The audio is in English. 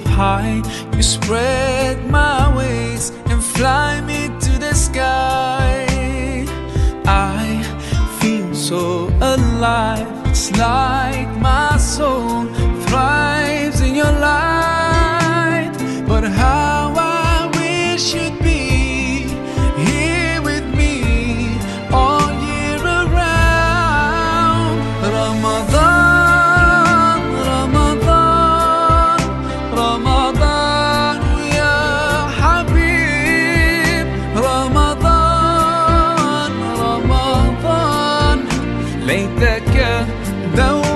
up high. You spread my wings and fly me to the sky. I feel so alive. It's like my soul thrives in your light. But how I wish you'd be here with me all year around. Ramadan, Ramadan, Ramadan ya Habib. Ramadan, Ramadan ليتك دوما